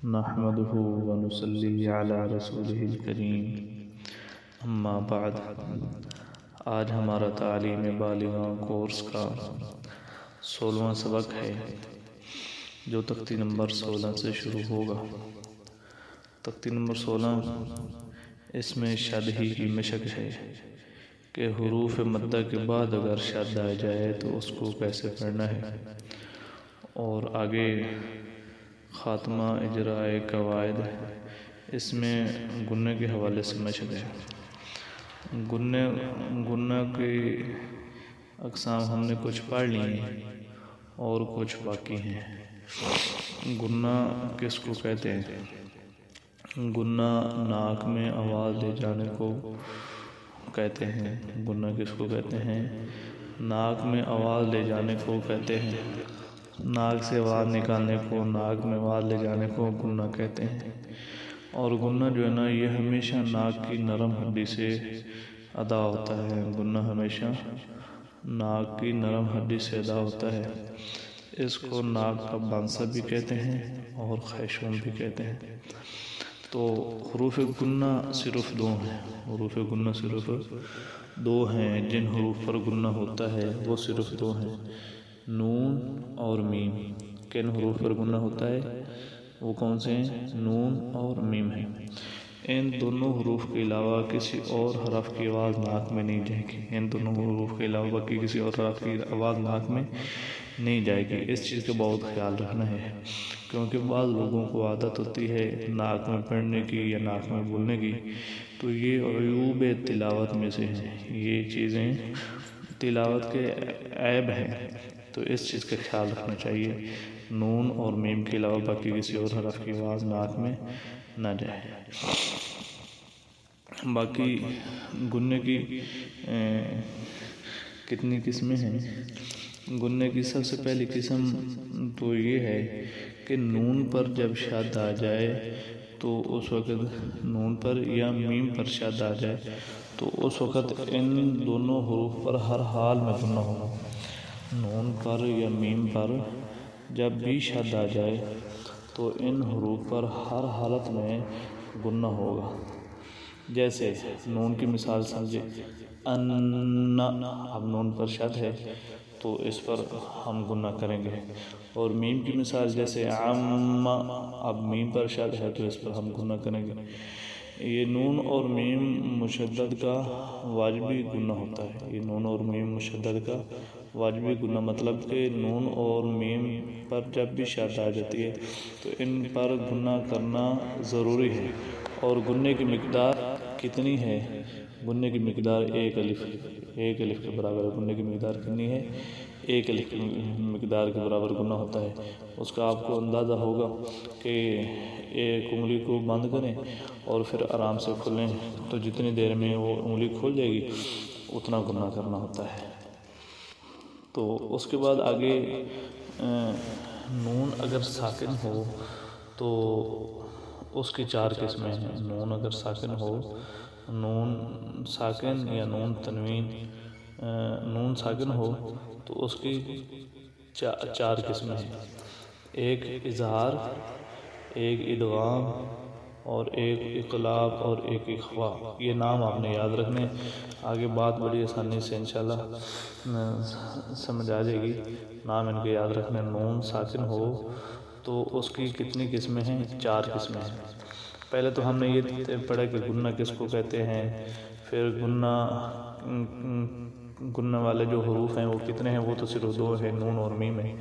نحمده ونصلی علی رسولہ الکریم، اما بعد۔ آج ہمارا تعلیم بالغاں کورس کا 16واں سبق ہے جو تختی نمبر 16 سے شروع ہوگا۔ تختی نمبر 16 اس میں شد ہی کی مشق ہے کہ حروف مدہ کے بعد اگر شد آ جائے تو اس کو کیسے پڑھنا ہے، اور آگے خاتمہ اجرائے قواعد، اس میں گنہ کے حوالے سے مشق ہے۔ گنہ کی اقسام ہم نے کچھ پڑھ لی ہیں اور کچھ باقی ہیں۔ گنہ کس کو کہتے ہیں؟ گنہ ناک میں آواز لے جانے کو کہتے ہیں۔ گنہ کس کو کہتے ہیں؟ ناک میں آواز لے جانے کو کہتے ہیں۔ ناک سے آواز نکالنے کو، ناک میں آواز لے جانے کو گنہ کہتے ہیں۔ اور گنہ جو ہے نا، یہ ہمیشہ ناک کی نرم ہڈی سے ادا ہوتا ہے۔ گنہ ہمیشہ ناک کی نرم ہڈی سے ادا ہوتا ہے۔ اس کو ناک کا بانسا بھی کہتے ہیں اور خیشوم بھی کہتے ہیں۔ تو حروف گنہ صرف دو ہیں۔ حروف گنہ صرف دو ہیں، جن حروف پر گنہ ہوتا ہے وہ صرف دو ہیں، نون اور میم۔ کن حروف پر گنہ ہوتا ہے؟ وہ کون سے ہیں؟ نون اور میم ہیں۔ ان دونوں حروف کے علاوہ کسی اور حرف کی آواز ناک میں نہیں جائے گی۔ ان دونوں حروف کے علاوہ باقی کسی اور حرف کی آواز ناک میں نہیں جائے گی۔ اس چیز کا بہت خیال رکھنا ہے، کیونکہ بعض لوگوں کو عادت ہوتی ہے ناک میں پڑھنے کی یا ناک میں بولنے کی، تو یہ عیوب تلاوت میں سے ہیں۔ یہ چیزیں تلاوت کے عیب ہیں، تو اس چیز کا خیال رکھنا چاہیے۔ نون اور میم کے علاوہ باقی کسی اور حرف کی آواز ناک میں نہ جائے۔ باقی گنہ کی کتنی قسمیں ہیں؟ گنہ کی سب سے پہلی قسم تو یہ ہے کہ نون پر جب شد آ جائے تو اس وقت نون پر یا میم پر شد آ جائے تو اس وقت ان دونوں حروف پر ہر حال میں گنہ ہوگا۔ نون پر یا میم پر جب بھی شد آ جائے تو ان حروف پر ہر حالت میں گنہ ہوگا۔ جیسے نون کی مثال سمجھے، ان، اب نون پر شد ہے تو اس پر ہم گنہ کریں گے۔ اور میم کی مثال جیسے عم، اب میم پر شد ہے تو اس پر ہم گنہ کریں گے۔ یہ نون اور میم مشدد کا واجبی گنہ ہوتا ہے۔ یہ نون اور میم مشدد کا واجبی گنہ، مطلب کہ نون اور میم پر جب بھی شد آ جاتی ہے تو ان پر گنہ کرنا ضروری ہے۔ اور گنہ کی مقدار کتنی ہے؟ گنہ کی مقدار ایک الف کے برابر ہے۔ گنہ کی مقدار کتنی ہے؟ ایک الف کی مقدار کے برابر گنہ ہوتا ہے۔ اس کا آپ کو اندازہ ہوگا کہ ایک انگلی کو بند کریں اور پھر آرام سے کھولیں تو جتنی دیر میں وہ انگلی کھول جائے گی اتنا گنہ کرنا ہوتا ہے۔ تو اس کے بعد آگے نون اگر ساکن ہو تو اس کی چار قسمیں ہیں۔ نون اگر ساکن ہو، نون ساکن یا نون تنوین، نون ساکن ہو تو اس کی چار قسمیں ہیں، ایک اظہار، ایک ادغام اور ایک اقلاب اور ایک اخفاء۔ یہ نام آپ نے یاد رکھنے، آگے بات بڑی آسانی سے انشاءاللہ سمجھ آ جائے گی۔ نام ان کے یاد رکھنے۔ نون ساکن ہو تو اس کی کتنی قسمیں ہیں؟ چار قسمیں ہیں۔ پہلے تو ہم نے یہ پڑھا کہ گنہ کس کو کہتے ہیں، پھر گنہ والے جو حروف ہیں وہ کتنے ہیں؟ وہ تو صرف دو ہیں، نون اور میم ہیں۔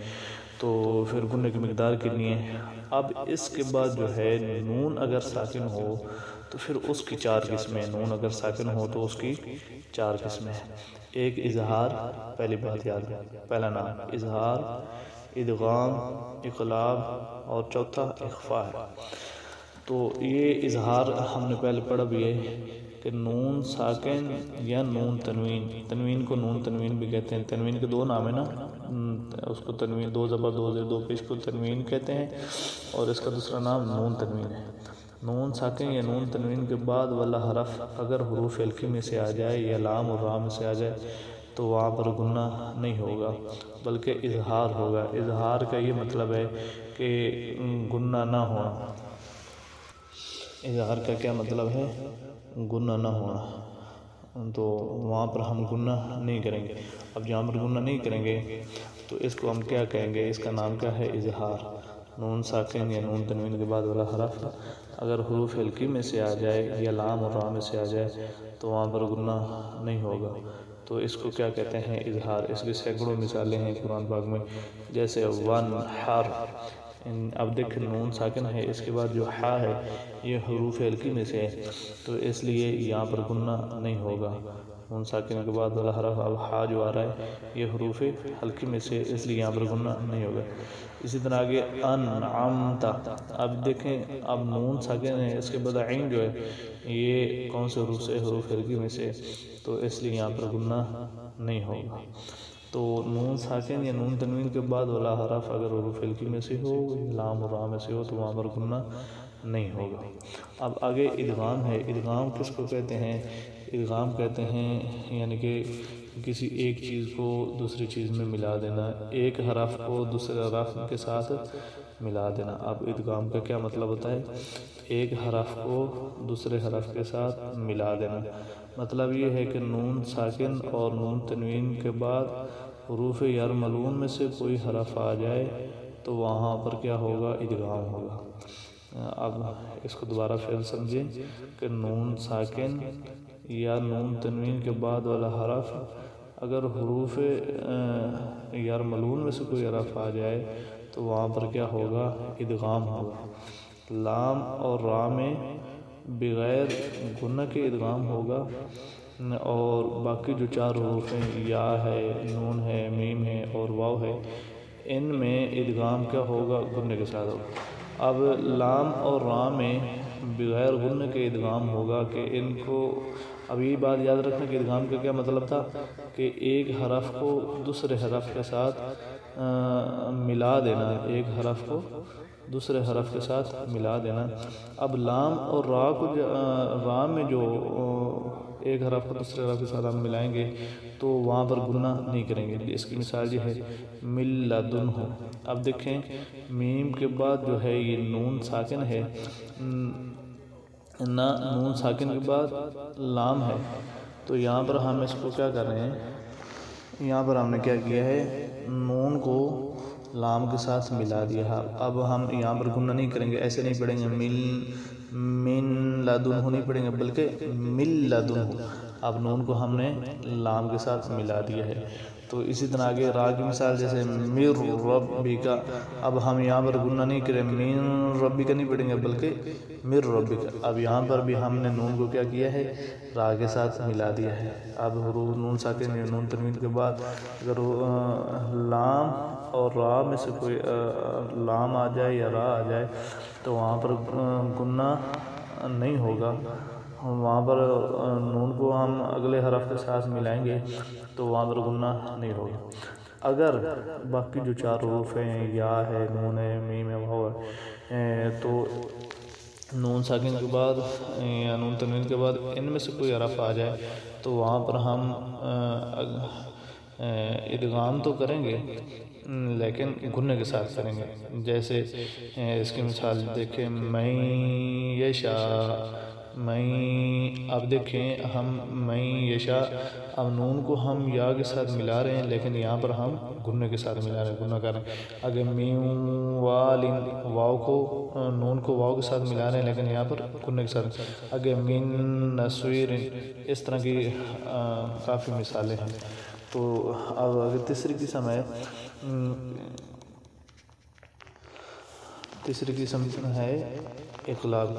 تو پھر گنہ کی مقدار کتنی ہے؟ اب اس کے بعد جو ہے نون اگر ساکن ہو تو پھر اس کی چار قسمیں۔ نون اگر ساکن ہو تو اس کی چار قسمیں ہیں، ایک اظہار، پہلی بات یاد ہے، پہلا نام اظہار، ادغام، اقلاب اور چوتھا اخفاء ہے۔ تو یہ اظہار ہم نے پہلے پڑھا بھی ہے کہ نون ساکن یا نون تنوین، تنوین کو نون تنوین بھی کہتے ہیں۔ تنوین کے دو نام ہیں نا، اس کو تنوین، دو زبر دو زیر دو پیش کو تنوین کہتے ہیں، اور اس کا دوسرا نام نون تنوین ہے۔ نون ساکن یا نون تنوین کے بعد والا حرف اگر حروف ہلکی میں سے آ جائے یا لام اور را میں سے آ جائے تو وہاں پر گنہ نہیں ہوگا بلکہ اظہار ہوگا۔ اظہار کا یہ مطلب ہے کہ گنہ نہ ہونا، اظہار کا کیا مطلب ہے؟ غنہ نہ ہونا، تو وہاں پر ہم غنہ نہیں کریں گے۔ اب جہاں پر غنہ نہیں کریں گے تو اس کو ہم کیا کہیں گے؟ اس کا نام کیا ہے؟ اظہار۔ نون ساکن یا نون تنوین کے بعد والا حرف اگر حروف ہلکی میں سے آ جائے یا لام اور را میں سے آ جائے تو وہاں پر غنہ نہیں ہوگا، تو اس کو کیا کہتے ہیں؟ اظہار۔ اس کی سینکڑوں مثالیں ہیں قرآن پاک میں، جیسے وَنْحَرْ۔ اب دیکھیں نون ساکن ہے، اس کے بعد جو حا ہے یہ حروف ہلکی میں سے ہے، تو اس لیے یہاں پر غنہ نہیں ہوگا۔ نون ساکن کے بعد والا حرف اب حا جو آ رہا ہے یہ حروف ہلکی میں سے، اس لیے یہاں پر غنہ نہیں ہوگا۔ اسی طرح آگے انعمت۔ اب دیکھیں اب نون ساکن ہے، اس کے بعد عین جو ہے یہ کون سے حروف سے؟ حروف ہلکی میں سے، تو اس لیے یہاں پر غنہ نہیں ہوگا۔ تو نون ساکن یا نون تنوین کے بعد والا حرف اگر حروف ہلکی میں سے ہو، لام و را میں سے ہو، تو وہاں پر غنہ نہیں ہوگا۔ اب آگے ادغام ہے۔ ادغام کس کو کہتے ہیں؟ ادغام کہتے ہیں یعنی کہ کسی ایک چیز کو دوسری چیز میں ملا دینا، ایک حرف کو دوسرے حرف کے ساتھ ملا دینا۔ اب ادغام کا کیا مطلب ہوتا ہے؟ ایک حرف کو دوسرے حرف کے ساتھ ملا دینا۔ مطلب یہ ہے کہ نون ساکن اور نون تنوین کے بعد حروف یرملون میں سے کوئی حرف آ جائے تو وہاں پر کیا ہوگا؟ ادغام ہوگا۔ اب اس کو دوبارہ پھر سمجھیں کہ نون ساکن یا نون تنوین کے بعد والا حرف اگر حروف یرملون میں سے کوئی حرف آ جائے تو وہاں پر کیا ہوگا؟ ادغام ہوگا۔ لام اور را میں بغیر غنہ کے ادغام ہوگا، اور باقی جو چار حروف ہیں یا ہے، نون ہے، میم ہے اور واو ہے، ان میں ادغام کیا ہوگا؟ غنہ کے ساتھ ہوگا۔ اب لام اور را میں بغیر غنہ کے ادغام ہوگا کہ ان کو، اب یہ بات یاد رکھنا کہ ادغام کا کیا مطلب تھا کہ ایک حرف کو دوسرے حرف کے ساتھ ملا دینا، ایک حرف کو دوسرے حرف کے ساتھ ملا دینا۔ اب لام اور را کو را میں جو ایک حرف کو دوسرے حرف کے ساتھ ہم ملائیں گے تو وہاں پر غنہ نہیں کریں گے۔ اس کی مثال یہ ہے من لدنہ۔ اب دیکھیں میم کے بعد جو ہے یہ نون ساکن ہے، نون ساکن کے بعد لام ہے، تو یہاں پر ہم اس کو کیا کر رہے ہیں؟ یہاں پر ہم نے کیا کیا ہے؟ نون کو لام کے ساتھ ملا دیا۔ اب ہم یہاں پر غنہ نہیں کریں گے، ایسے نہیں پڑھیں گے من لدنہ نہیں پڑھیں گے بلکہ من لدنہ۔ اب نون کو ہم نے لام کے ساتھ ملا دیا ہے۔ تو اسی طرح آگے را کی مثال جیسے مر ربک۔ اب ہم یہاں پر غنہ نہیں کریں، من ربک نہیں پڑھیں گے بلکہ مر ربک۔ اب یہاں پر بھی ہم نے نون کو کیا کیا ہے؟ را کے ساتھ ملا دیا ہے۔ اب حروف نون ساکن یا نون تنوین کے بعد اگر لام اور را میں سے کوئی لام آ جائے یا را آ جائے تو وہاں پر غنہ نہیں ہوگا۔ وہاں پر نون کو ہم اگلے حرف کے ساتھ ملائیں گے تو وہاں پر غنہ نہیں ہوگا۔ اگر باقی جو چار حروف ہیں یا ہے، نون ہے، میم ہے، واو ہے، تو نون ساکن کے بعد یا نون تنوین کے بعد ان میں سے کوئی حرف آ جائے تو وہاں پر ہم ادغام تو کریں گے لیکن غنہ کے ساتھ کریں گے۔ جیسے اس کی مثال دیکھیں من یشاء، اب دیکھیں ہم من یشاء، اب نون کو ہم یا کے ساتھ ملا رہے ہیں لیکن یہاں پر ہم غنہ کے ساتھ ملا رہے ہیں، غنہ کر رہے ہیں۔ اگر من والن، واو کو نون کو واو کے ساتھ ملا رہے ہیں لیکن یہاں پر غنہ کے ساتھ۔ اگر من نصویر، اس طرح کی کافی مثالیں ہیں۔ تو اب اگر تیسری قسم ہے، تیسری قسم ہے اقلاب۔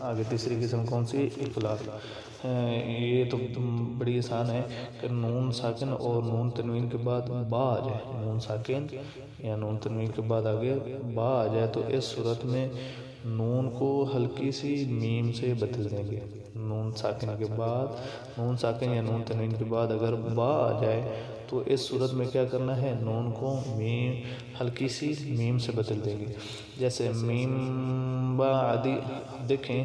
آگے تیسری قسم کون سی؟ اقلاب۔ یہ تو بڑی آسان ہے کہ نون ساکن اور نون تنوین کے بعد با آ جائے، نون ساکن یا نون تنوین کے بعد آگے با آ جائے تو اس صورت میں نون کو ہلکی سی میم سے بدل دیں گے۔ نون ساکن کے بعد، نون ساکن یا نون تنوین کے بعد اگر با آ جائے تو اس صورت میں کیا کرنا ہے؟ نون کو میم ہلکی سی میم سے بدل دیں گے۔ جیسے میم بعد اب دیکھیں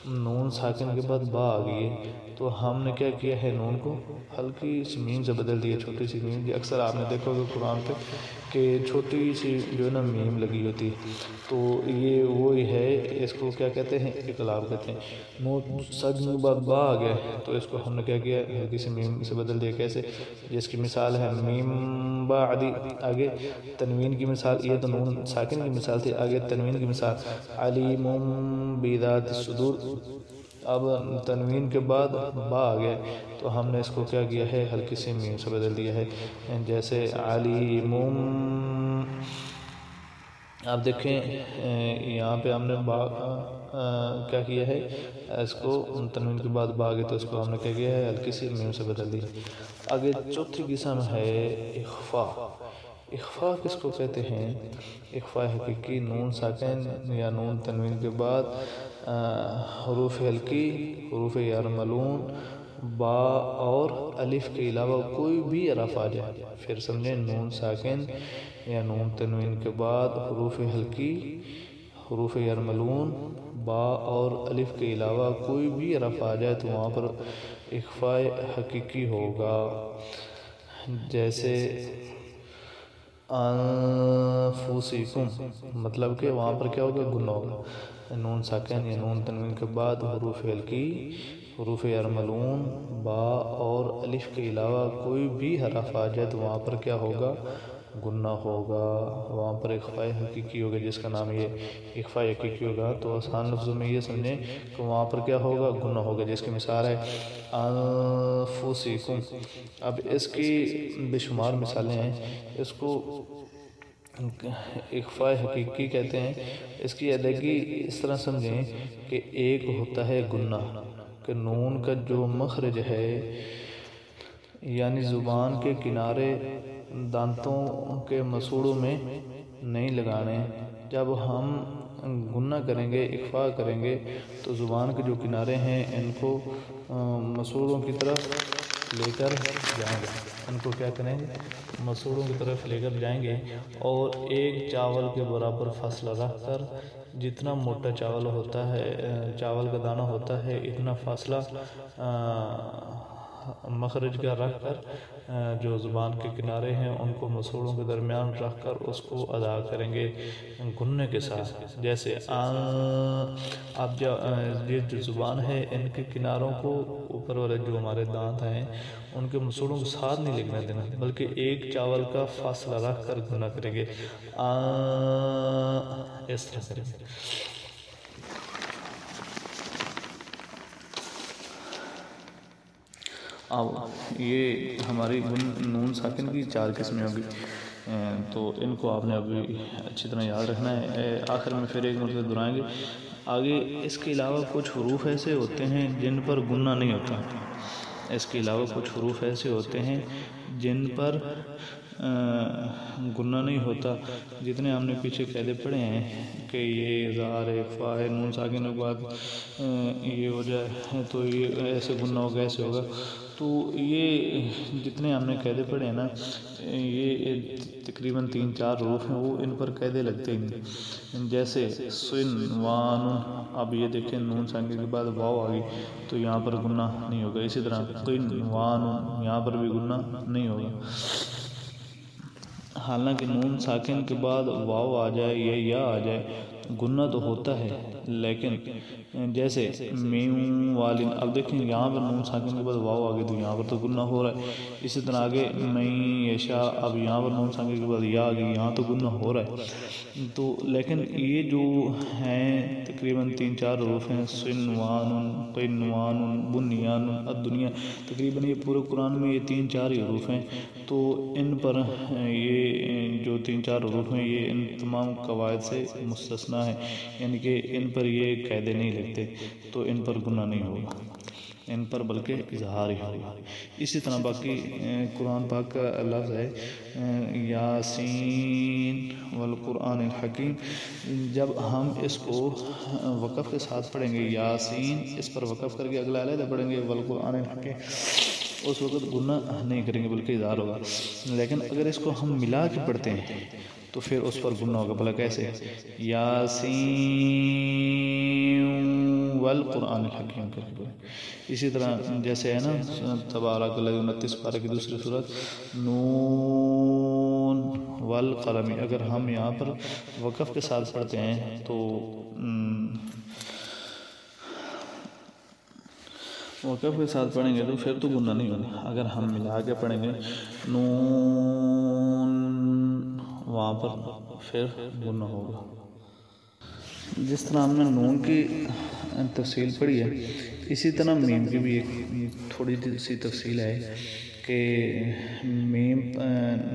نون ساکن کے بعد با آ گئی ہے، تو ہم نے کیا کیا ہے، نون کو ہلکی سی میم سے بدل دیا، چھوٹی سی میم۔ اکثر آپ نے دیکھا ہوگا قرآن پہ کہ چھوٹی سی جو ہے نا میم لگی ہوتی ہے، تو یہ وہی ہے، اس کو کیا کہتے ہیں، اقلاب کہتے ہیں۔ نون ساکن کے بعد با آ گیا تو اس کو ہم نے کیا کیا، ہلکی سی میم سے بدل دیا۔ کیسے؟ جس کی مثال ہے میم بعدی، آگے تنوین کی مثال، یہ تو نون ساکن کی مثال تھی، آگے تنوین کی مثال علیم بذات الصدور۔ اب تنوین کے بعد با آ گیا تو ہم نے اس کو کیا کیا ہے، ہلکی سی میم سے بدل دیا ہے، جیسے علیم۔ آپ دیکھیں یہاں پہ ہم نے با کیا کیا ہے، اس کو تنوین کے بعد با آگے تو اس کو ہم نے کیا کیا ہے، ہلکی سی میم سے بدل دیا۔ آگے چوتھی قسم ہے اخفا۔ اخفا کس کو کہتے ہیں؟ اخفا حقیقی، نون ساکن یا نون تنوین کے بعد حروف ہلکی، حروف یرملون، با اور الف کے علاوہ کوئی بھی حرف آ جائے۔ پھر سمجھیں، نون ساکن یا نون تنوین کے بعد حروف ہلکی، حروف یرملون، با اور الف کے علاوہ کوئی بھی حرف آ جائے تو وہاں پر اخفا حقیقی ہوگا۔ جیسے انفسکم، مطلب کہ وہاں پر کیا ہوگا، گنہ ہوگا۔ نون ساکن یا نون تنوین کے بعد حروف ہلکی، حروف یرملون، با اور الف کے علاوہ کوئی بھی حرف آ جائے تو وہاں پر کیا ہوگا، گنہ ہوگا، وہاں پر اخفاء حقیقی ہوگا، جس کا نام یہ اخفاء حقیقی ہوگا۔ تو آسان لفظوں میں یہ سمجھیں کہ وہاں پر کیا ہوگا، گنہ ہوگا، جس کی مثال ہے انفسکم۔ اب اس کی بے شمار مثالیں ہیں، اس کو اخفاء حقیقی کہتے ہیں۔ اس کی ادائیگی اس طرح سمجھیں کہ ایک ہوتا ہے گنہ، کہ نون کا جو مخرج ہے یعنی زبان کے کنارے دانتوں کے مسوڑوں میں نہیں لگانے۔ جب ہم گنہ کریں گے، اخفاء کریں گے تو زبان کے جو کنارے ہیں ان کو مسوڑوں کی طرف لے کر جائیں گے، ان کو کیا کریں گے، مسوڑوں کی طرف لے کر جائیں گے، اور ایک چاول کے برابر فاصلہ رکھ کر، جتنا موٹا چاول ہوتا ہے، چاول کا دانہ ہوتا ہے، اتنا فاصلہ مخرج کا رکھ کر جو زبان کے کنارے ہیں ان کو مسوڑوں کے درمیان رکھ کر اس کو ادا کریں گے گننے کے ساتھ۔ جیسے اب یہ جو زبان ہے ان کے کناروں کو، اوپر والے جو ہمارے دانت ہیں ان کے مسوڑوں کو ساتھ نہیں لگنے دینا، بلکہ ایک چاول کا فاصلہ رکھ کر گنہ کریں گے، اس طرح کریں گے۔ اب یہ ہماری نون ساکن کی 4 قسمیں ہوگی، تو ان کو آپ نے ابھی اچھی طرح یاد رکھنا ہے۔ آخر میں پھر ایک مرتبہ دہرائیں گے۔ آگے اس کے علاوہ کچھ حروف ایسے ہوتے ہیں جن پر گنہ نہیں ہوتا، اس کے علاوہ کچھ حروف ایسے ہوتے ہیں جن پر گنہ نہیں ہوتا۔ جتنے ہم نے پیچھے قاعدے پڑھے ہیں کہ یہ اظہار اخفاء ہے، نون ساکن کے بعد یہ ہو جائے تو یہ ایسے گنہ ہوگا، ایسے ہوگا، تو یہ جتنے ہم نے قاعدے پڑھے ہیں نا، یہ تقریباً 3-4 حروف ہیں، وہ ان پر قاعدے لگتے ہیں۔ جیسے سن وان، اب یہ دیکھیں نون ساکن کے بعد واو آ گئی تو یہاں پر گنہ نہیں ہوگا۔ اسی طرح قن وان، یہاں پر بھی گنہ نہیں ہوگا۔ حالانکہ نون ساکن کے بعد واو آ جائے یا آ جائے گنہ تو ہوتا ہے، لیکن جیسے میم والن، اب دیکھیں یہاں پر نون ساکن کے بعد واو آ گئی تو یہاں پر تو گنہ ہو رہا ہے۔ اسی طرح آگے میں یشا، اب یہاں پر نون ساکن کے بعد یا آ گئی، یہاں تو گنہ ہو رہا ہے۔ تو لیکن یہ جو ہیں تقریباً 3-4 حروف ہیں، سن وان، قن وان، بنیان، الدنیا، تقریباً یہ پورے قرآن میں یہ 3-4 ہی حروف ہیں۔ تو ان پر یہ جو 3-4 حروف ہیں یہ ان تمام قواعد سے مستثنیٰ ہیں، یعنی کہ ان پر یہ قاعدے نہیں لگتے، تو ان پر گنہ نہیں ہوگا، ان پر بلکہ اظہار ہی ہوگا۔ اسی طرح باقی قرآن پاک کا لفظ ہے یاسین والقرآن الحکیم، جب ہم اس کو وقف کے ساتھ پڑھیں گے، یاسین اس پر وقف کر کے اگلا علیحدہ پڑھیں گے، والقرآن الحکیم، اس وقت گنہ نہیں کریں گے بلکہ اظہار ہوگا۔ لیکن اگر اس کو ہم ملا کے پڑھتے ہیں تو پھر اس پر گنہ ہوگا۔ بھلا کیسے؟ یاسین والقرآن الحکیم کر کے پڑھیں. اسی طرح جیسے ہے نا تبارک الذی 29 پارہ کی دوسری صورت نون والقلم، اگر ہم یہاں پر وقف کے ساتھ پڑھتے ہیں تو وقف کے ساتھ پڑھیں گے تو پھر تو گناہ نہیں ہوگا. اگر ہم ملا کے پڑھیں گے نون وہاں پر پھر گناہ ہوگا. جس طرح ہم نے نون کی تفصیل پڑھی ہے اسی طرح میم کی بھی ایک تھوڑی سی تفصیل ہے کہ میم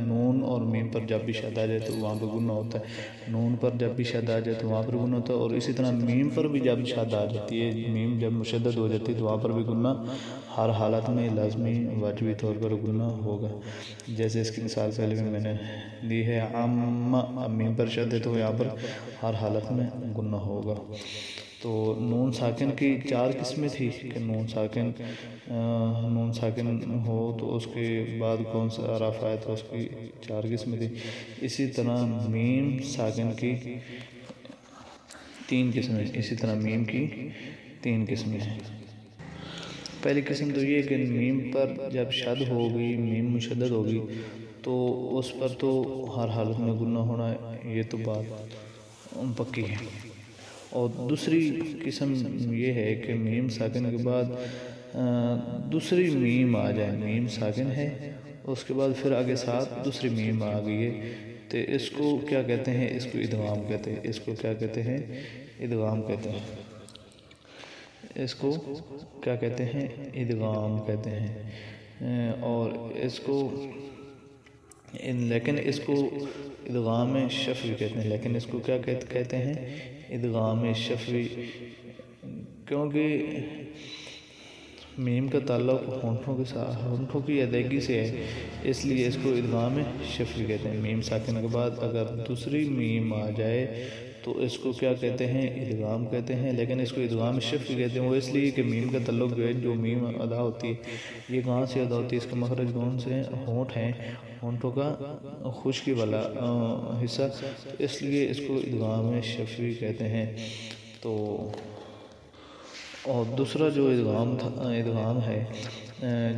نون اور میم پر جب بھی شد آ جائے تو وہاں پر گناہ ہوتا ہے، نون پر جب بھی شد آ جائے تو وہاں پر گناہ ہوتا ہے، اور اسی طرح میم پر بھی جب شد آ جاتی ہے، میم جب مشدد ہو جاتی ہے تو وہاں پر بھی گناہ ہر حالت میں لازمی واجبی طور پر گناہ ہوگا. جیسے اس کی مثال پہلے میں نے دی ہے عام، میم پر شد ہے تو یہاں پر ہر حالت میں گناہ ہوگا. تو نون ساکن کی 4 قسمیں تھی کہ نون ساکن ہو تو اس کے بعد کون سا حرف آئے تو اس کی 4 قسمیں تھی. اسی طرح میم ساکن کی 3 قسمیں، اسی طرح میم کی 3 قسمیں ہیں. پہلی قسم تو یہ کہ میم پر جب شد ہوگی، میم مشدد ہوگی تو اس پر تو ہر حالت میں گناہ ہونا ہے، یہ تو بات پکی ہے. اور دوسری قسم یہ ہے کہ میم ساکن کے بعد دوسری میم آ جائے، میم ساکن ہے اس کے بعد پھر آگے ساتھ دوسری میم آ گئی ہے تو اس کو کیا کہتے ہیں؟ اس کو ادغام کہتے ہیں. اس کو کیا کہتے ہیں؟ ادغام کہتے ہیں. اس کو کیا کہتے ہیں؟ ادغام کہتے ہیں. اور اس کو لیکن اس کو ادغام شفوی کہتے ہیں. لیکن اس کو کیا کہتے ہیں؟ ادغام شفوی، کیونکہ میم کا تعلق ہونٹوں کے ساتھ، ہونٹوں کی ادائیگی سے ہے، اس لیے اس کو ادغام شفوی کہتے ہیں. میم ساکن کے بعد اگر دوسری میم آ جائے تو اس کو کیا کہتے ہیں؟ ادغام کہتے ہیں. لیکن اس کو ادغام شفوی کہتے ہیں، وہ اس لیے کہ میم کا تعلق جو ہے، جو میم ادا ہوتی ہے یہ کہاں سے ادا ہوتی ہے؟ اس کا مخرج کون سے ہیں؟ ہونٹ ہیں، ہونٹوں کا خشکی والا حصہ، اس لیے اس کو ادغام شفوی کہتے ہیں. تو اور دوسرا جو ادغام ہے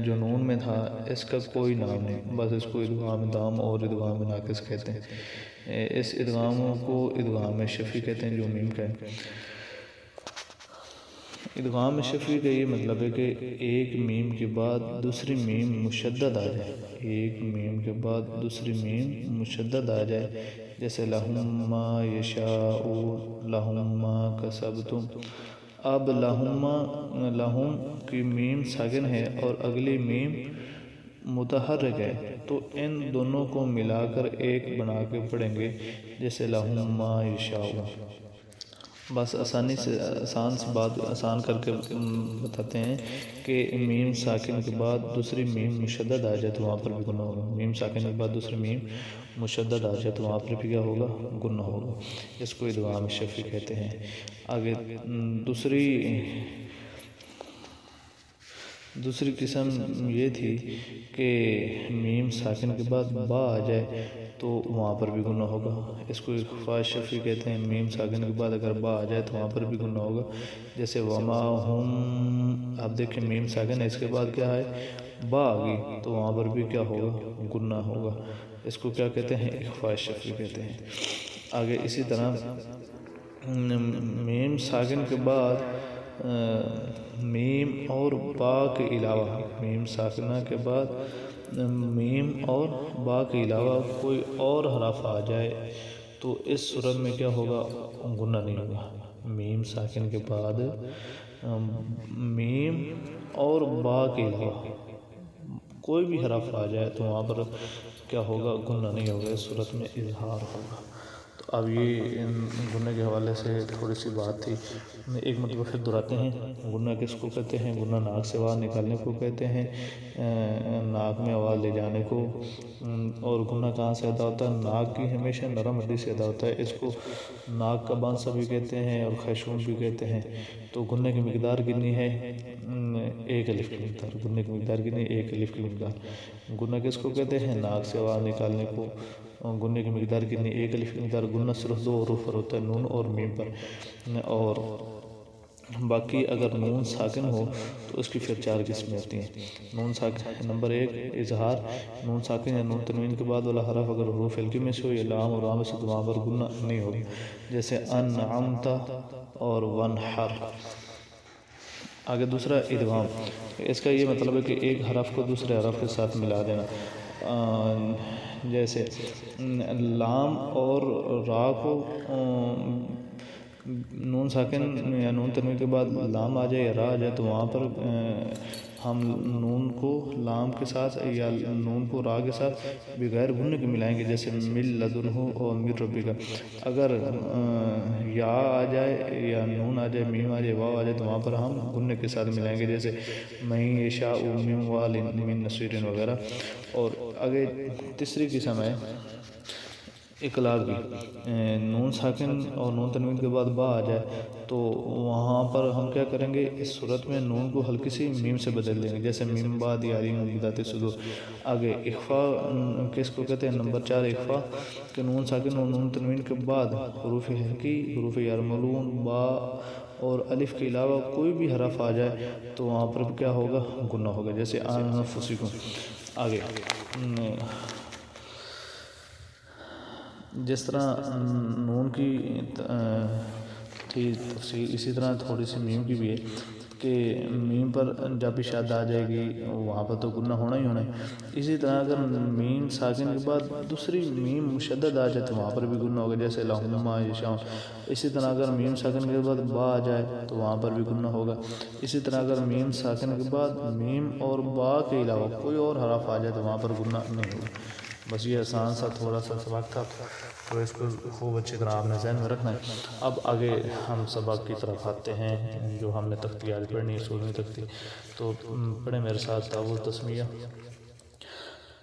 جو نون میں تھا، اس کا کوئی نام نہیں، بس اس کو ادغام دام اور ادغام ناقص کہتے ہیں. اس ادغام کو ادغام شفوی کہتے ہیں جو میم کا ہے. ادغام شفوی کا یہ مطلب ہے کہ ایک میم کے بعد دوسری میم مشدد آ جائے، ایک میم کے بعد دوسری میم مشدد آ جائے. جیسے لہم ما یشاء لہم ما کسبتم. اب لہم کی میم ساکن ہے اور اگلی میم متحرک ہے تو ان دونوں کو ملا کر ایک بنا کے پڑھیں گے، جیسے لہم ما یشاء. بس آسانی سے بات آسان کر کے بتاتے ہیں کہ میم ساکن کے بعد دوسری میم مشدد آ جائے تو وہاں پر بھی گناہ ہوگا. میم ساکن کے بعد دوسری میم مشدد آ جائے تو وہاں پر بھی کیا ہوگا؟ گناہ ہوگا. اس کو ادغام شفوی کہتے ہیں. آگے دوسری قسم یہ تھی کہ میم ساکن کے بعد با آ جائے تو وہاں پر بھی گناہ ہوگا. اس کو اخفاء شفوی کہتے ہیں. میم ساکن کے بعد اگر با آ جائے تو وہاں پر بھی گناہ ہوگا. جیسے وما ہم، آپ دیکھیں میم ساکن ہے، اس کے بعد کیا ہے؟ با آ گئی تو وہاں پر بھی کیا ہوگا؟ گناہ ہوگا. اس کو کیا کہتے ہیں؟ اخفاء شفوی کہتے ہیں. آگے اسی طرح میم ساکن کے بعد میم اور با کے علاوہ، میم ساکنہ کے بعد میم اور با کے علاوہ کوئی اور حرف آ جائے تو اس صورت میں کیا ہوگا؟ گناہ نہیں ہوگا. میم ساکن کے بعد میم اور با کے علاوہ کوئی بھی حرف آ جائے تو وہاں پر کیا ہوگا؟ گناہ نہیں ہوگا. اس صورت میں اظہار ہوگا. تو اب یہ گناہ کے حوالے سے تھوڑی سی بات تھی. ایک مرتبہ پھر دہراتے ہیں. گناہ کس کو کہتے ہیں؟ گناہ ناک سے آواز نکالنے کو کہتے ہیں، ناک میں آواز لے جانے کو. اور گناہ کہاں سے ادا ہوتا ہے؟ ناک کی ہمیشہ نرم ہڈی سے ادا ہوتا ہے. اس کو ناک کا بانسا بھی کہتے ہیں اور خیشوم بھی کہتے ہیں. تو گناہ کی مقدار کتنی ہے؟ 1 الف کی مقدار. گناہ کی مقدار کتنی؟ 1 الف کی مقدار. گناہ کس کو کہتے ہیں؟ ناک سے آواز نکالنے کو. گناہ کی مقدار کتنی؟ 1 الف کی مقدار. گناہ صرف 2 حروف پر ہوتا ہے، نون اور میم پر. اور باقی اگر نون ساکن ہو تو اس کی پھر 4 قسمیں ہوتی ہیں۔ نون ساکن نمبر 1 اظہار، نون ساکن یا نون تنوین کے بعد والا حرف اگر حروف ہلکی میں سے ہو یا لام اور را میں سے تو وہاں پر گنہ نہیں ہوگی، جیسے انعمت اور ونحر۔ آگے دوسرا ادغام، اس کا یہ مطلب ہے کہ ایک حرف کو دوسرے حرف کے ساتھ ملا دینا، جیسے لام اور را کو نون ساکن یا نون تنوین کے بعد لام آ جائے یا را آ جائے تو وہاں پر ہم نون کو لام کے ساتھ یا نون کو را کے ساتھ بغیر غنّے کے ملائیں گے، جیسے مل لدنہ اور مل ربی کا۔ اگر یا آ جائے یا نون آ جائے، میم آ جائے، واو آ جائے تو وہاں پر ہم غنّے کے ساتھ ملائیں گے، جیسے من یشاء من وال من نصیر وغیرہ۔ اور آگے تیسری قسم ہے اقلاب کی، نون ساکن اور نون تنوین کے بعد با آ جائے تو وہاں پر ہم کیا کریں گے، اس صورت میں نون کو ہلکی سی میم سے بدل دیں گے، جیسے میم با دیاری ذات صدور۔ آگے اخفا کس کو کہتے ہیں، نمبر 4 اخفا کہ نون ساکن اور نون تنوین کے بعد حروف ہلکی، حروف یرملون، با اور الف کے علاوہ کوئی بھی حرف آ جائے تو وہاں پر کیا ہوگا، گنہ ہوگا، جیسے انفسکم۔ آگے جس طرح نون کی تھی تفصیل، اسی طرح تھوڑی سی میم کی بھی ہے کہ میم پر جب بھی شد آ جائے گی وہاں پر تو گنہ ہونا ہی ہونا ہے۔ اسی طرح اگر میم ساکن کے بعد دوسری میم مشدد آ جائے تو وہاں پر بھی گنہ ہوگا، جیسے لہم یشاء۔ اسی طرح اگر میم ساکن کے بعد با آ جائے تو وہاں پر بھی گنہ ہوگا۔ اسی طرح اگر میم ساکن کے بعد میم اور با کے علاوہ کوئی اور حرف آ جائے تو وہاں پر گنہ نہیں ہوگا۔ بس یہ آسان سا تھوڑا سا سبق تھا، تو اس کو خوب اچھی طرح آپ نے ذہن میں رکھنا ہے۔ اب آگے ہم سبق کی طرف آتے ہیں، جو ہم نے تختی آج پڑھنی ہے، 16ویں تختی، تو پڑھیں میرے ساتھ تاول تسمیہ۔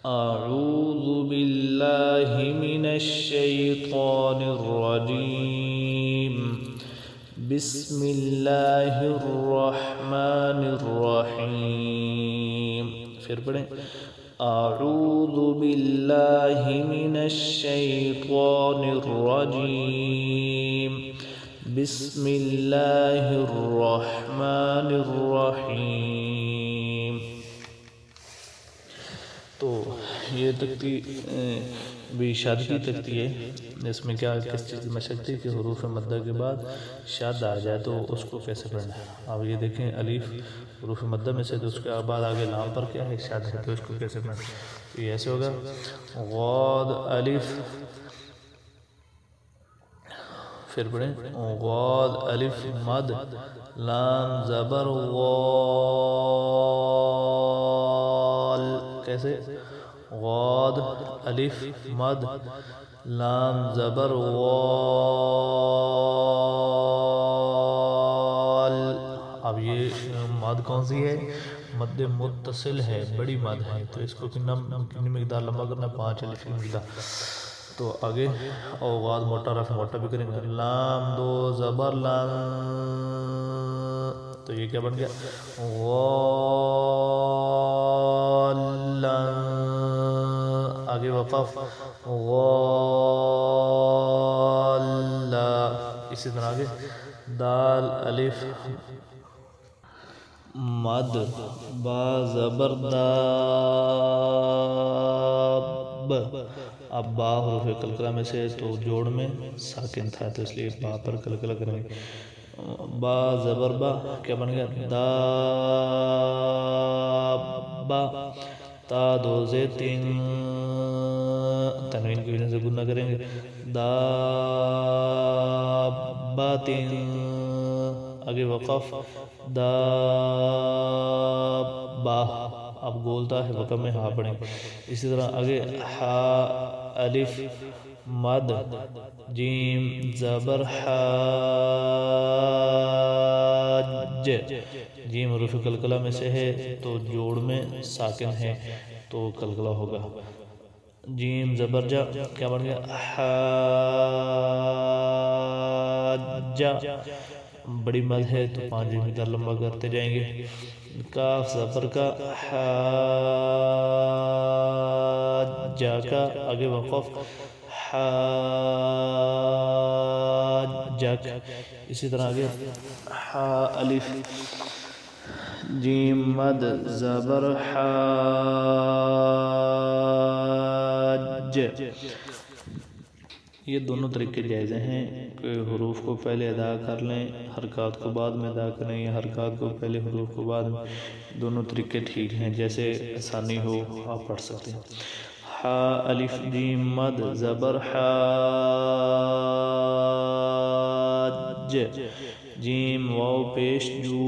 اعوذ باللہ من الشیطان الرجیم، بسم اللہ الرحمن الرحیم۔ پھر پڑھیں اعوذ باللہ من الشیطان الرجیم، بسم اللہ الرحمن الرحیم۔ تو یہ تختی بھی شاد کی تختی ہے، اس میں کیا کس چیز کی مشق تھی کہ حروف مدہ کے بعد شاد آ جائے تو اس کو کیسے پڑھنا ہے۔ اب یہ دیکھیں الف حروف مدہ میں سے، تو اس کے بعد آگے لام پر کیا ہے، شاد ہے، تو اس کو کیسے پڑھنا ہے، تو یہ ایسے ہوگا غاد الف، پھر پڑھیں غاد الف مد لام زبر غال، کیسے غاد الف مد لام زبر غال۔ اب یہ مد کون سی ہے، مد متصل ہے، بڑی مد ہے، تو اس کو کتنی مقدار لمبا کرنا، 5 الف کی مقدار۔ تو آگے اوغاد موٹا رف موٹا بھی کریں گے، لام 2 زبر لام، تو یہ کیا بن گیا غالا۔ آگے وقف غالا، اسی طرح آگے دال الف مد با زبر داب، اب با حروف قلقلہ میں سے تو جوڑ میں ساکن تھا تو اس لیے با پر قلقلہ کریں گے، با زبر با کیا بن گیا دابا، تا 2 زید 3 تنوین کی وجہ سے گنہ کریں گے، داباتن۔ آگے وقف دابا، اب گولتا ہے وقف میں ہا پڑھیں گے۔ اسی طرح آگے ہا الف مد جیم زبر حاج، جیم حروف قلقلہ میں سے ہے تو جوڑ میں ساکن ہے تو قلقلہ ہوگا، جیم زبر جا کیا بن گیا حاجہ، بڑی مد ہے تو 5 مقدار لمبا کرتے جائیں گے، کاف زبر کا حاجہ کا، آگے وقف حاجک، اسی طرح آگے حا الف جیم مد زبر حاج. یہ دونوں طریقے جائزے ہیں کہ حروف کو پہلے ادا کر لیں، حرکات کو بعد میں ادا کریں، یا حرکات کو پہلے حروف کو بعد میں. دونوں طریقے ٹھیک ہیں، جیسے آسانی ہو آپ پڑھ سکتے ہیں. حا الف جیم مد زبر حاج، جیم واو پیش جو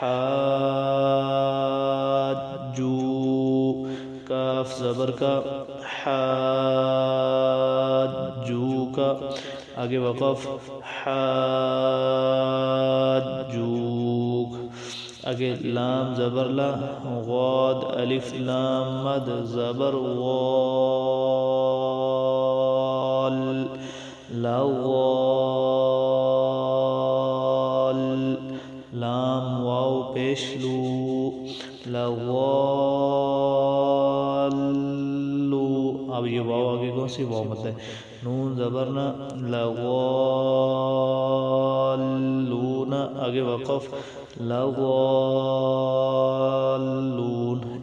حاجو، کاف زبر کا حاجو کا، آگے وقف حاجوک، آگے لام زبر لا غاد الف لام مد زبر غال لغال، لام واو پیش لو لغالو، اب یہ واو آگے کون سی واو مت ہے، نون زبرنا لغالون، آگے وقف لغالون.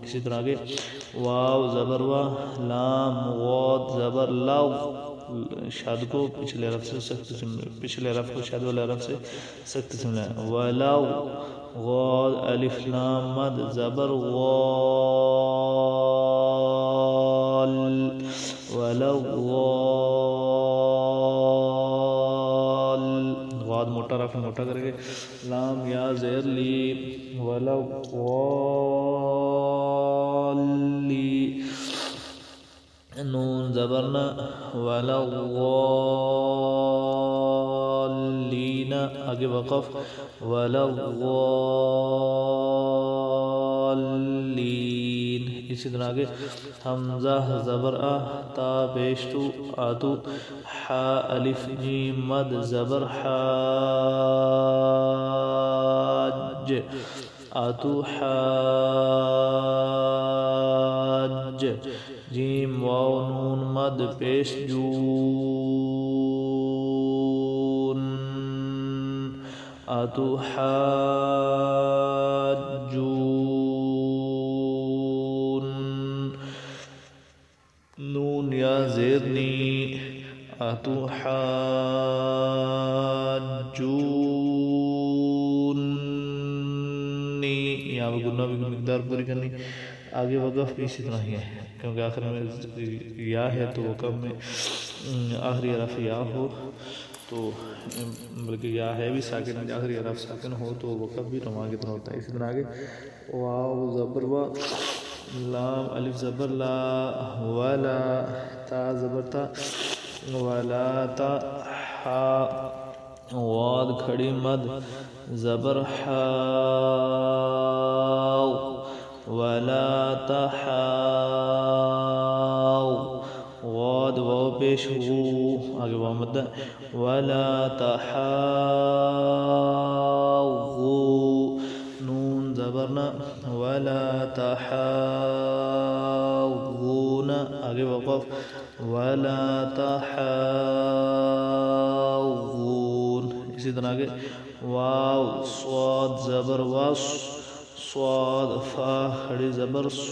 اسی طرح آگے واو زبر وا لام غاد زبر لغ، شاد کو پچھلے حرف سے سخت پچھلے حرف کو شاد والے حرف سے سخت سمجھنا ہے. ولو غاد الف لام مد زبر غال ولو غال، غاد موٹا رف موٹا کر کے، لام یا زیر لی ولو غالی، نون زبرنا ولو غالین، آگے وقف ولو غالین. اسی طرح آگے حمزہ زبر آ تا پیش تو آتو، حا الف جیم مد زبر حاج، آتو حاج، جیم واو نون مد پیش جون، آتو حاجون، نون یا زیر نی آتو حاجونی، یہاں پہ گناہ بھی مقدار پوری کرنی. آگے وقف بھی اسی طرح ہی ہے، کیونکہ آخر میں یا ہے تو وقف میں آخری حرف یا ہو تو، بلکہ یا ہے بھی ساکن، آخری حرف ساکن ہو تو وقف بھی رواں کی طرح ہوتا ہے. اسی طرح آگے واو زبر وا لام الف زبر لا ولا تا زبر تا ولا تا حا غاد کھڑی مد زبر حاو ولا تحاو، غاد واو پیش ہو، آگے واو مد ولا تحاو، نون زبرنا ولا تحاوون، آگے وقف ولا تحاوون. اسی طرح آگے واو صاد زبر واس صاد فا کھڑی زبر صاف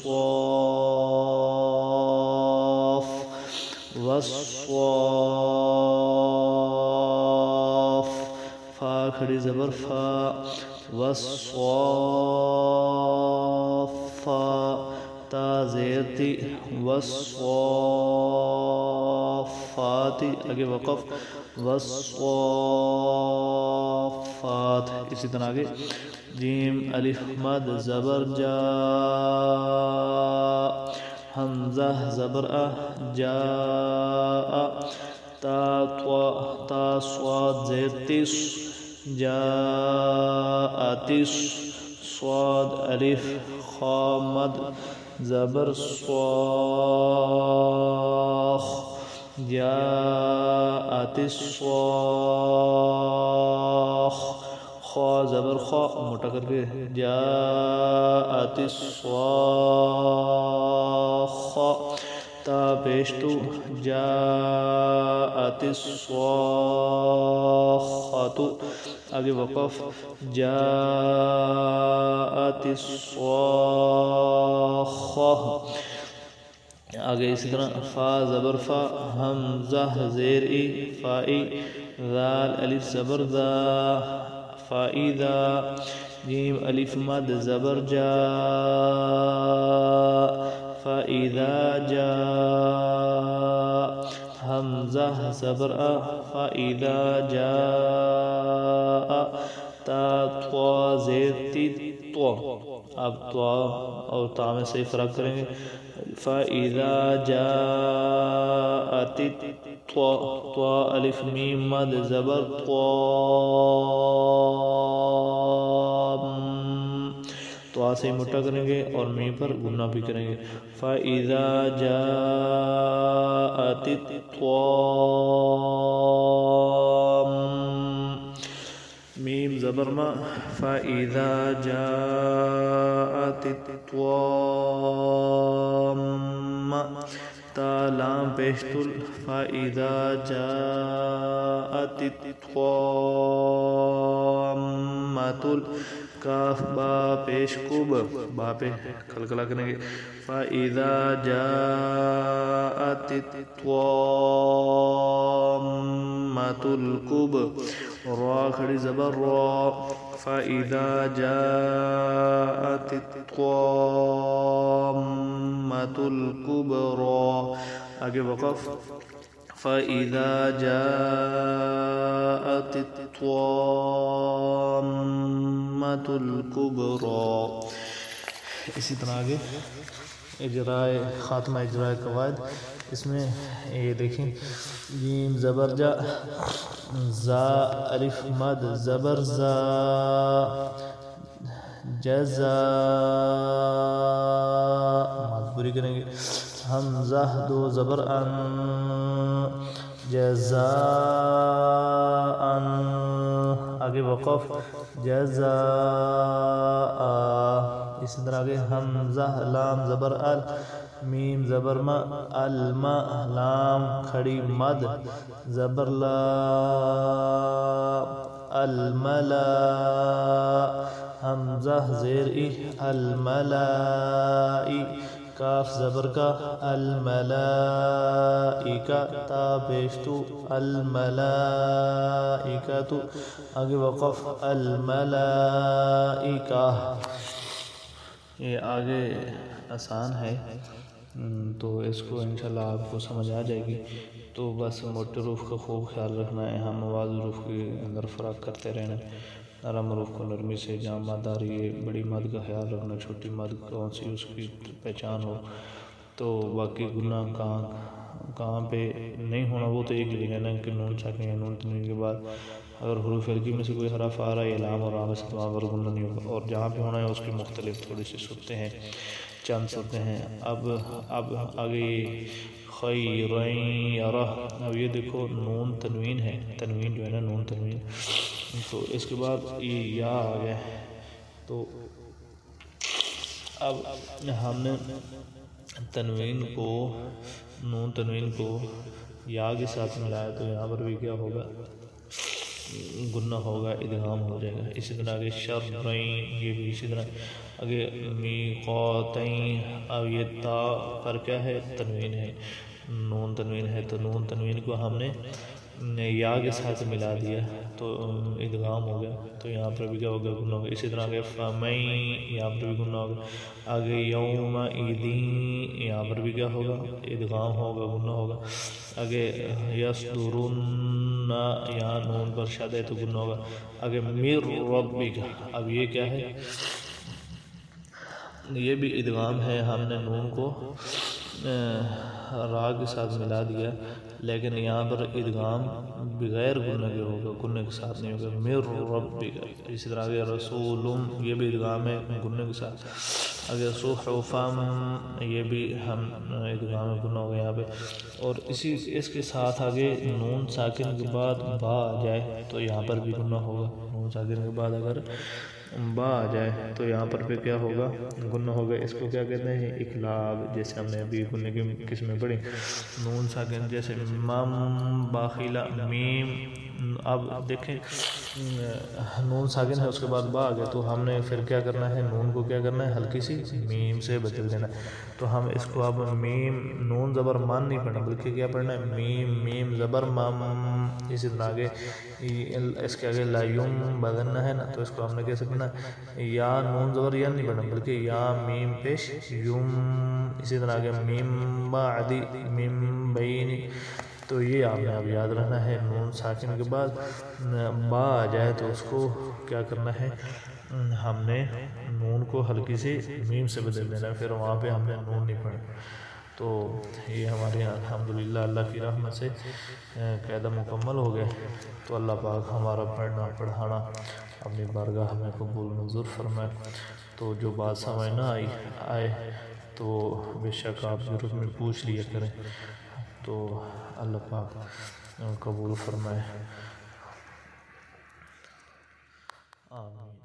والصاف، فا کھڑی زبر فا والصافا، تا زیرتی والصافاتی، آگے وقف والصافات. اسی طرح آگے جیم الف مد زبر جا، حمزہ زبر ا جا، تا صاد زیر تیس جا آتیس، صاد الف خا مد زبر صاخ، جا آتیس صاخ، خا زبر خا موٹا کر کے جاءت الصاخة، تا پیش تو جاءت الصاخۃ آگے وقف جاءت الصاخۃ آگے اسی طرح فا زبر فا حمزہ زیر ای فائی ذال الف زبر ذا فائدہ جیم الف مد زبر جا فائدہ جا حمزہ زبر ا فائدہ جا تا طوا زیر تی طوا اب طوا اور تا میں صحیح فرق کریں گے فَإِذَا جَاءَتِ طوا الف میم مد زبر طوا سے مٹا کریں گے اور میم پر گنا بھی کریں گے فَإِذَا جَاءَتِ میم زبر ما فَإِذَا جَاءَتِ تا لام پیشتل فَإِذَا جَاءَتِ الطَّامَّةُ کاف با پیش کب با پہ کلکلا کریں گے فَإِذَا جَاءَتِ الطَّامَّةُ الْكُبْ را کھڑی زبر را فَإِذَا جَاءَتِ الطَّامَّةُ الْكُبْرَى آگے وقف فَإِذَا جَاءَتِ الطَّامَّةُ الْكُبْرَى اسی طرح آگے اجرائے خاتمہ اجرائے قواعد اس میں یہ دیکھیں جیم زبر جا زا الف مد زبر زا جزا مد پوری کریں گے حمزہ دو زبر ان جزا ان آگے وقف جزا اس طرح آگے حمزہ لام زبر ال میم زبر ما الما لام کھڑی مد زبر لا الملا حمزہ زیر ای الملائی کاف زبر کا الملائکہ تا پیشتو الملائکہ آگے وقف الملائکہ یہ آگے آسان ہے تو اس کو انشاءاللہ آپ کو سمجھ آ جائے گی تو بس موٹے حروف کا خوب خیال رکھنا ہے اہم آواز حروف کے اندر فرق کرتے رہنا نرم حروف کو نرمی سے جہاں مد آ رہی ہے بڑی مد کا خیال رکھنا چھوٹی مد کون سی اس کی پہچان ہو تو باقی گناہ کہاں پہ نہیں ہونا وہ تو ایک لے لینا کہ نون ساکن یا نون تنوین کے بعد اگر حروف ہلکی میں سے کوئی حرف آ رہا ہے لام اور رام سے تو وہاں پر گناہ نہیں ہوگا اور جہاں پہ ہونا ہے اس کی مختلف تھوڑی سی صورتیں ہیں چند صورتیں ہیں اب آگے خیرین یرہ اب یہ دیکھو نون تنوین ہے تنوین جو ہے نا نون تنوین تو اس کے بعد یہ یا آ گیا تو اب ہم نے تنوین کو نون تنوین کو یا کے ساتھ ملایا تو یہاں پر بھی کیا ہوگا گنہ ہوگا ادغام ہو جائے گا اسی طرح آگے شرین یہ بھی اسی طرح آگے میقاتین اب یہ تا پر کیا ہے تنوین ہے نون تنوین ہے تو نون تنوین کو ہم نے یا کے ساتھ ملا دیا تو ادغام ہو گیا تو یہاں پر بھی کیا ہوگا گنہ ہوگا اسی طرح آگے فمین یہاں پر بھی گنہ ہوگا آگے یوم ایدین یہاں پر بھی کیا ہوگا ادغام ہوگا گنہ ہوگا آگے یصدرن یہاں نون پر شد ہے تو گنہ ہوگا آگے میر ربک اب یہ کیا ہے یہ بھی ادغام ہے ہم نے نون کو را کے ساتھ ملا دیا لیکن یہاں پر ادغام بغیر غنہ کے ہوگا، غنہ کے ساتھ نہیں ہوگا، مر ربک۔ اسی طرح اگر رسولم یہ بھی ادغام ہے غنہ کے ساتھ، اگر صحفم یہ بھی ہم ادغام غنہ ہوگا یہاں پہ، اور اس کے ساتھ آگے نون ساکن کے بعد با آ جائے تو یہاں پر بھی غنہ ہوگا، نون ساکن کے بعد اگر با آ جائے تو یہاں پر پھر کیا ہوگا، غنہ ہوگا۔ اس کو کیا کہتے ہیں، اقلاب، جیسے ہم نے ابھی غنہ کی قسمیں پڑھی، نون ساکن جیسے مم باخیلہ میم۔ اب دیکھیں نون ساکن ہے اس کے بعد با آ گیا تو ہم نے پھر کیا کرنا ہے، نون کو کیا کرنا ہے، ہلکی سی میم سے بدل دینا، تو ہم اس کو اب میم نون زبر مان نہیں پڑھنا بلکہ کیا پڑھنا ہے، میم میم زبر مم۔ اسی طرح آگے اس کے آگے لا یم بدلنا ہے نا، تو اس کو ہم نے کیسے پڑھنا ہے، یا نون زبر یا نہیں پڑھنا بلکہ یا میم پیش یم۔ اسی طرح آگے میم بعدی میم بینی، تو یہ آپ نے اب یاد رہنا ہے، نون ساکن کے بعد با آ جائے تو اس کو کیا کرنا ہے، ہم نے نون کو ہلکی سی میم سے بدل دینا ہے، پھر وہاں پہ ہم نے نون نہیں پڑھنا۔ تو یہ ہمارے یہاں الحمدللہ اللہ کی رحمت سے قاعدہ مکمل ہو گیا۔ تو اللہ پاک ہمارا پڑھنا پڑھانا اپنی بارگاہ میں قبول منظور فرمائے۔ تو جو بات سمجھ نہ آئے تو بے شک آپ ضرور میں پوچھ لیا کریں، تو اللہ پاک قبول فرمائے، آمین۔